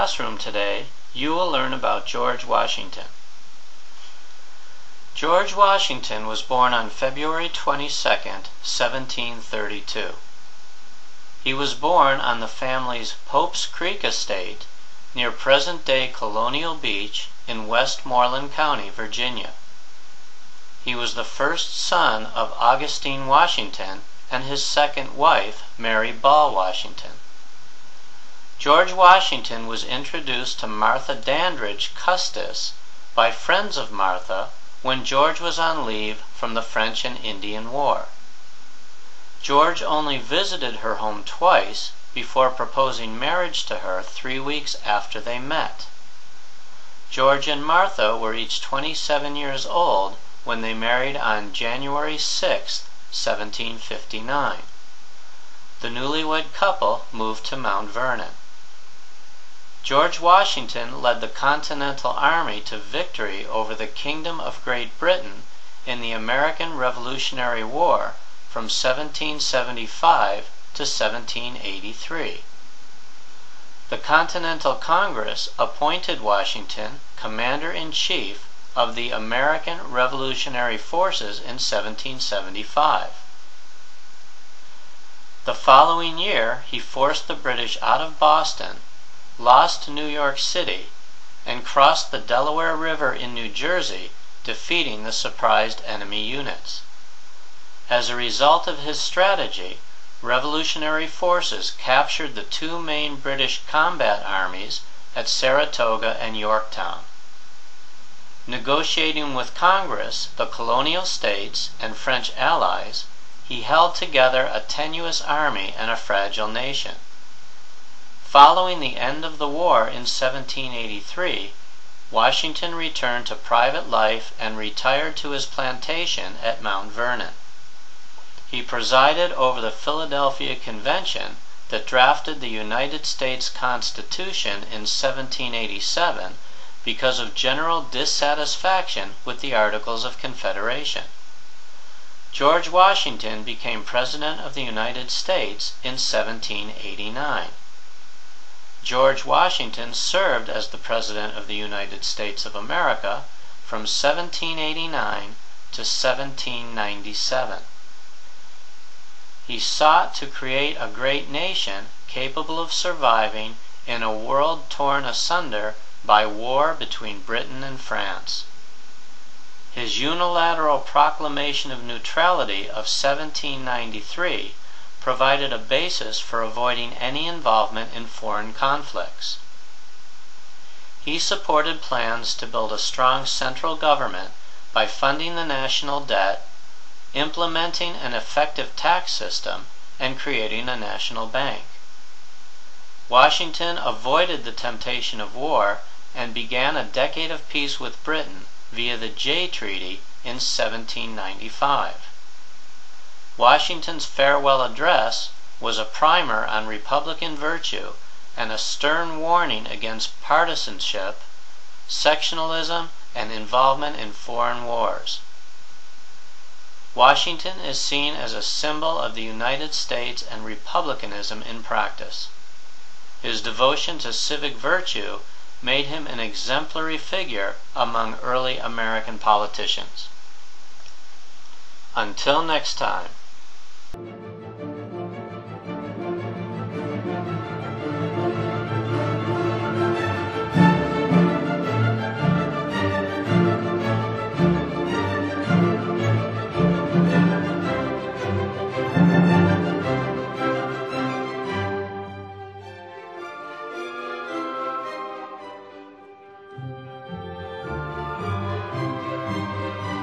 classroom today, you will learn about George Washington. George Washington was born on February 22nd, 1732. He was born on the family's Pope's Creek estate near present-day Colonial Beach in Westmoreland County, Virginia. He was the first son of Augustine Washington and his second wife, Mary Ball Washington. George Washington was introduced to Martha Dandridge Custis by friends of Martha when George was on leave from the French and Indian War. George only visited her home twice before proposing marriage to her 3 weeks after they met. George and Martha were each 27 years old when they married on January 6, 1759. The newlywed couple moved to Mount Vernon. George Washington led the Continental Army to victory over the Kingdom of Great Britain in the American Revolutionary War from 1775 to 1783. The Continental Congress appointed Washington Commander-in-Chief of the American Revolutionary Forces in 1775. The following year, he forced the British out of Boston, lost New York City, and crossed the Delaware River in New Jersey, defeating the surprised enemy units. As a result of his strategy, revolutionary forces captured the two main British combat armies at Saratoga and Yorktown. Negotiating with Congress, the colonial states, and French allies, he held together a tenuous army and a fragile nation. Following the end of the war in 1783, Washington returned to private life and retired to his plantation at Mount Vernon. He presided over the Philadelphia Convention that drafted the United States Constitution in 1787 because of general dissatisfaction with the Articles of Confederation. George Washington became President of the United States in 1789. George Washington served as the President of the United States of America from 1789 to 1797. He sought to create a great nation capable of surviving in a world torn asunder by war between Britain and France. His unilateral proclamation of neutrality of 1793 provided a basis for avoiding any involvement in foreign conflicts. He supported plans to build a strong central government by funding the national debt, implementing an effective tax system, and creating a national bank. Washington avoided the temptation of war and began a decade of peace with Britain via the Jay Treaty in 1795. Washington's farewell address was a primer on Republican virtue and a stern warning against partisanship, sectionalism, and involvement in foreign wars. Washington is seen as a symbol of the United States and republicanism in practice. His devotion to civic virtue made him an exemplary figure among early American politicians. Until next time.